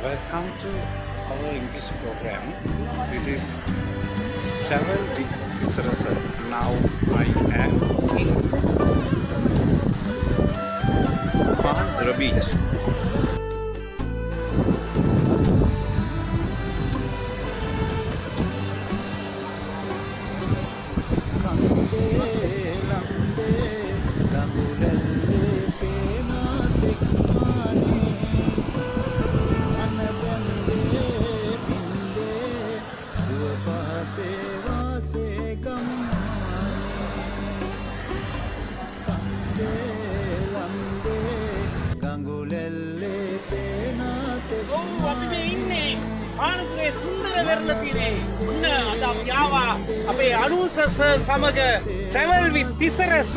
Welcome to our English program. This is Travel with Tisarasa. Now I am in Pandra Beach. අපි මේ ඉන්නේ ආනන්දේ සුන්දර වෙරළ තීරේ. ඔන්න අද අපි ආවා අපේ අනුසස සමග travel with තිසරස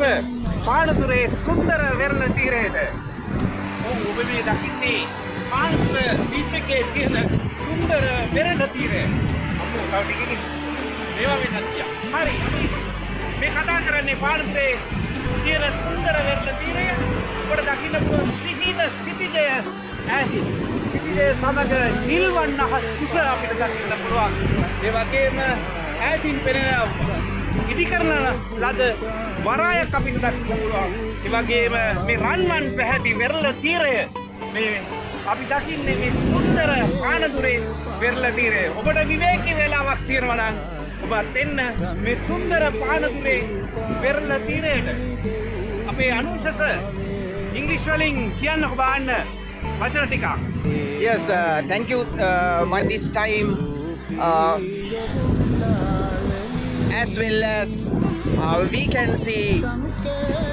පානදුරේ සුන්දර වෙරළ තීරයට. ඔබ මේ දකින්නේ පානදුර බීච් එකේ තියෙන සුන්දර වෙරළ තීරය. අපෝ තව ටිකකින් මේවා වෙන්නත් තියා. හරි අපි මේ කතා කරන්නේ පානදුරේ තියෙන සුන්දර වෙරළ තීරය. ඔබට දකින්න පුළුවන් සිහින සිටිජය ඈතින්. සිටිජය සමග නිල්වන්න අහස් කුස අපිට දකින්න පුළුවන්. ඒ වගේම ඈතින් පෙනෙන ඉදි කරන ලද වරායක් අපිට දකින්න පුළුවන්. ඒ වගේම මේ රන්වන් පැහැති වෙරළ තීරය මේ අපි දකින්නේ මේ සුන්දර පානදුරේ වෙරළ තීරය. ඔබට විවේකී වේලාවක් තියෙනවා නම් ඔබත් එන්න මේ සුන්දර පානදුරේ වෙරළ තීරයට. අපේ අනුසස ඉංග්‍රීසි වලින් කියන්න ඔබ අහන්න වචන ටිකක්. Yes, thank you. By this time, as well as we can see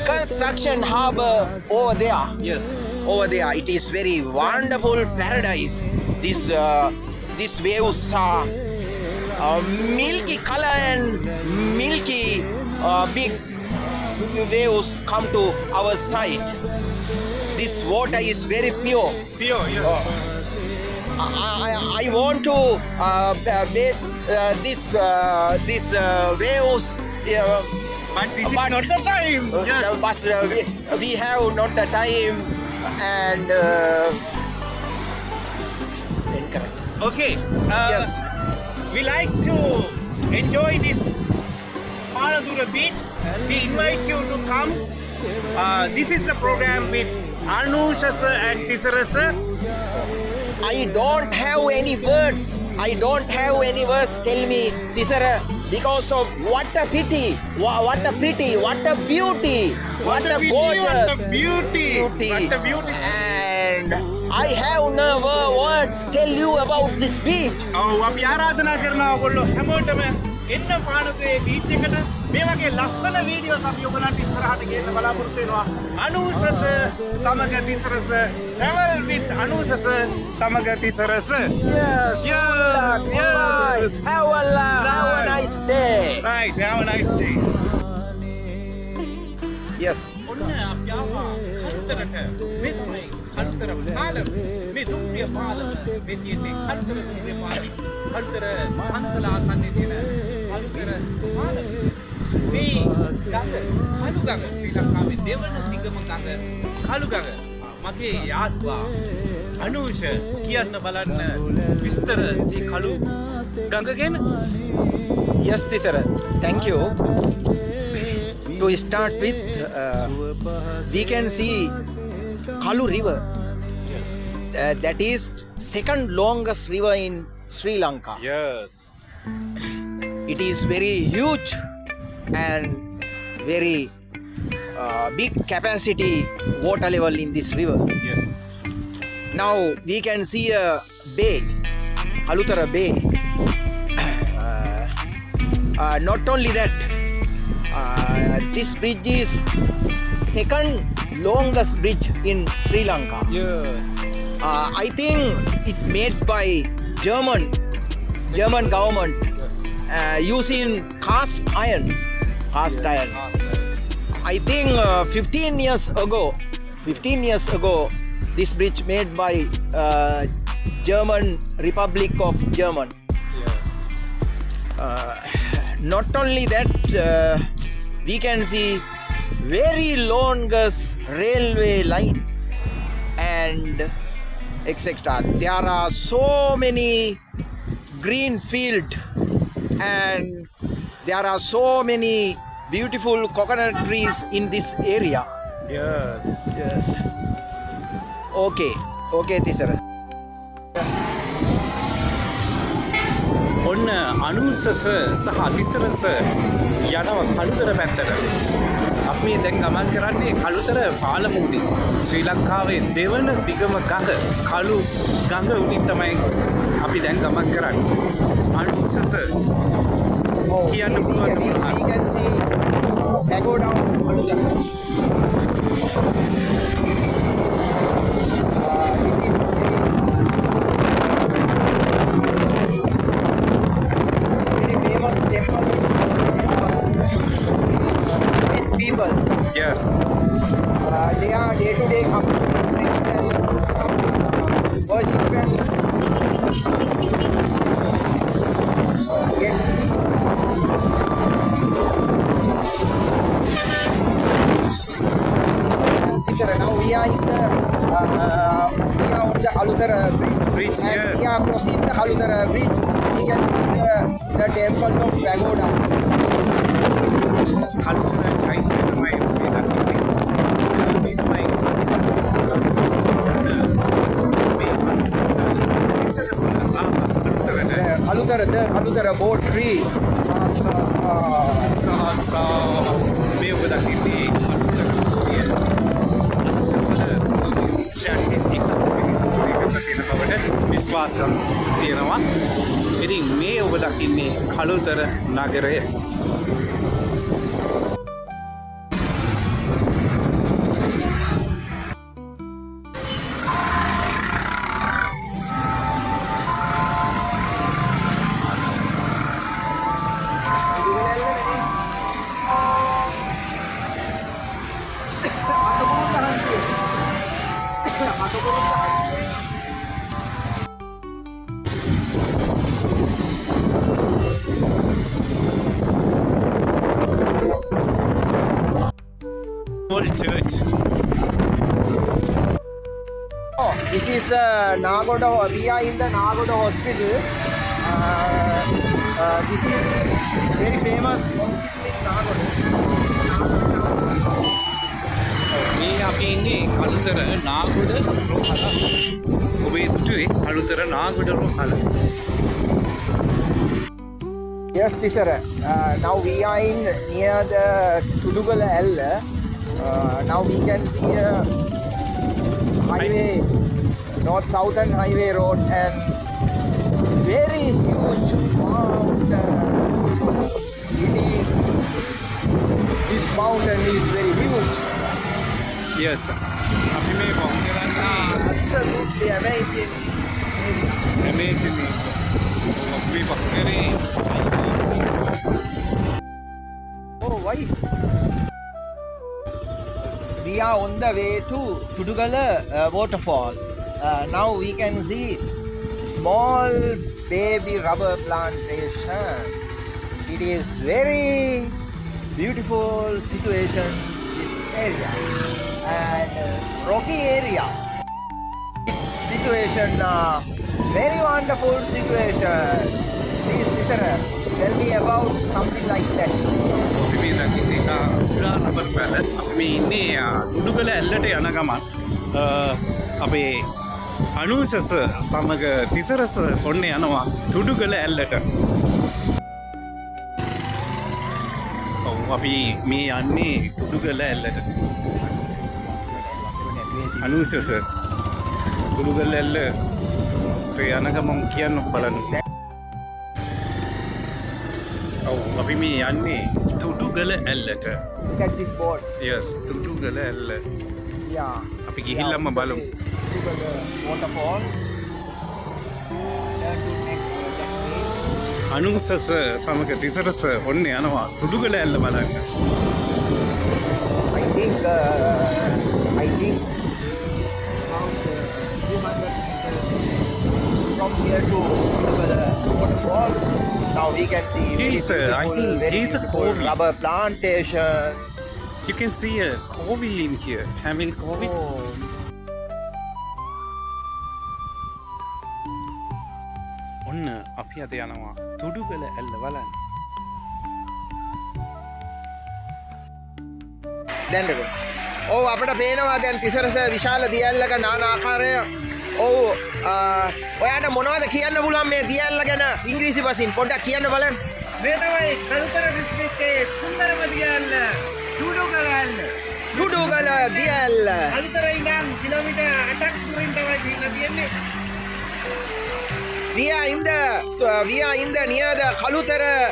construction harbor over there. Yes. Over there, it is very wonderful paradise. This waves are milky color and milky big waves come to our side. This water is very pure. Pure, yes. I want to bathe this waves. But this is not the time. Yes. But we have not the time and incorrect. Okay. Yes. We like to enjoy this Panadura beach. We invite you to come. This is the program with Anushasa and Tisarasa. I don't have any words. Tell me, Tisara, because of what a pity, what a pretty, what a beauty, what a gorgeous What a beauty. What a beauty. And I have no words tell you about this beach. අපි ආරාධනා කරනවා ඔයගොල්ලෝ හැමෝටම එන්න පානදුරේ beach එකට. මේ වගේ ලස්සන වීඩියෝස් අපි ඔයගලන්ට ඉස්සරහට ගෙන්න බලාපොරොත්තු වෙනවා. අනුසස සමග තිසරස travel with අනුසස සමග තිසරස. Yes. Yes. Yes. Have a nice day. Right. Have a nice day. Yes. ඔන්න අපි ආවා කන්තරට. මේ තමයි කන්තර පාලම. මේ දුම්රිය පාලම. මේ තියෙන්නේ කන්තර දුම්රිය පාලම. කන්තර පන්සල ආසන්නයේ තියෙන කන්තර පාලම. මේ ගඟ කළු ගඟ ශ්‍රී ලංකාවේ දෙවන දිගම ගඟ කළු ගඟ. මගේ යාළුවා අනුෂ කියන්න බලන්න විස්තර මේ කළු ගඟ ගැන. Yes, Tisara. Thank you. To start with, we can see Kalu River. Yes. That is second longest river in Sri Lanka. Yes. It is very huge and very big capacity water level in this river. Yes. Now we can see a bay, Kalutara Bay. Not only that, this bridge is second longest bridge in Sri Lanka. Yes. I think it made by German government using cast iron. I think 15 years ago, this bridge made by German Republic of German. Yes. Not only that, we can see very longest railway line and etc. There are so many green field and there are so many beautiful coconut trees in this area. Yes. Yes. Okay Tisara. ඔන්න අනුසස සහ තිසරස යනවා කළුතර පැත්තට. අපි දැන් ගමන් කරන්නේ කළුතර පාලමුණින්. ශ්‍රී ලංකාවේ දෙවන දිගම ගඟ කළු ගඟ උඩින් තමයි අපි දැන් ගමන් කරන්නේ. අනුසස කියන්න පුළුවන් We can see pagoda Kalutara. These people, Yes. they are day-to-day companies and worship and get now we are in the we are on the Kalutara bridge, and yes. we are crossing the Kalutara bridge. We can see the temple of Pagoda. Kalutara චෛත්‍ය තමයි මේ දකින්නේ. මේ තමයි මේ අනුසස තිසරස කළුතරට The Kalutara boat tree. මේ ඔබ දකින්නේ විශ්වාස තියෙනවා. ඉතින් මේ ඔබ දකින්නේ කළුතර නගරය. Old church. Oh, this is Nagoda. We are in the Nagoda hospital. This is very famous hospital in Nagoda. මේ අපි ඉන්නේ කළුතර නාගොඩ රෝහල. ඔබේ දුටුවේ Kalutara Nagoda රෝහල. Yes, sir. Now we are in near the Tudugala L. Now we can see a highway, north-southern highway road, and very huge mountain. This mountain is very huge. Yes. අපි මේ වම් කරන්නේ Absolutely amazing. amazing. අපි පක්කරේ Oh, why? We are on the way to Tudugala waterfall. Now we can see small baby rubber plantation. It is very beautiful situation this area and rocky area. Situation, very wonderful situation. Please, sir, tell me about something like that. අපි මේ දකින්නේ එක පුරා rubber පැල. අපි මේ ඉන්නේ උඩුකල ඇල්ලට යන ගමන් අපේ අනුසස සමග තිසරස ඔන්න යනවා තුඩුකල ඇල්ලට. ඔව් අපි මේ යන්නේ උඩුකල ඇල්ලට. අනුසස උඩුකල ඇල්ල යන ගමන් කියන්න බලන්න. ඔව් අපි මේ යන්නේ තුඩුගල ඇල්ලට. Look at this board. Yes, තුඩුගල Ella. Yeah. අපි ගිහිල්ලාම බලමු. Tudugala waterfall. Turn to next that way. අනුසස සමග තිසරස ඔන්න යනවා තුඩුගල ඇල්ල බලන්න. I think around 200 meters from here to Tudugala waterfall. Now we can see He's a- I think very he's a beautiful Kovi. rubber plantation. You can see a Kovil in here, Tamil Kovil. Oh. ඔන්න අපි අද යනවා තුඩුගල ඇල්ල බලන්න. දැන්නක ඔව් අපට පේනවා දැන් තිසරස විශාල දියැල්ලක නානා ආකාරය. ඔව් ඔයාට මොනවද කියන්න පුළුවන් මේ දියැල්ල ගැන ඉංග්‍රීසි වශයෙන් පොඩ්ඩක් කියන්න බලන්න. මේ තමයි කළුතර දිස්ත්‍රික්කයේ සුන්දරම දියැල්ල තුඩුගල ඇල්ල. තුඩුගල දියැල්ල. කළුතර ඉඳන් කිලෝමීටර් 8ක් දුරින් තමයි ගිහිල්ලා තියෙන්නේ. We are in the near the Kalutara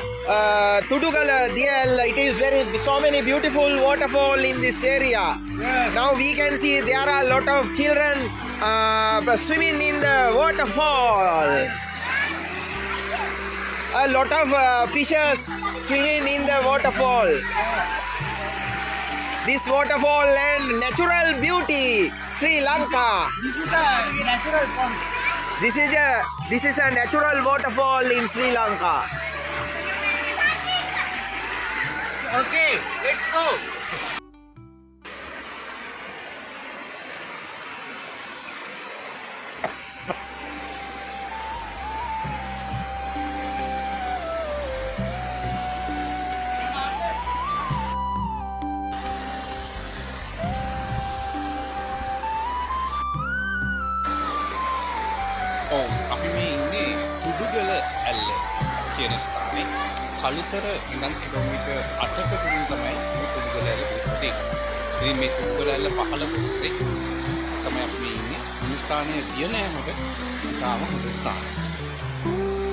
Tudugala DL. It is so many beautiful waterfall in this area. Yes. Now we can see there are a lot of children swimming in the waterfall. A lot of fishes swimming in the waterfall. This waterfall and natural beauty, Sri Lanka. This is a natural pond. This is a natural waterfall in Sri Lanka. Okay, let's go. ඔව් අපි මේ ඉන්නේ තුඩුගල ඇල්ල කියන ස්ථානේ. කළුතර ඉඳන් kilometre 8ක දුරින් තමයි මේ තුඩුගල ඇල්ල තියෙන්නේ. ඉතින් මේ තුඩුගල ඇල්ල පහළ කොටසේ තමයි අපි මේ ඉන්නේ. මේ ස්ථානයේ දිය නෑමට තාම හොඳ ස්ථානයක්.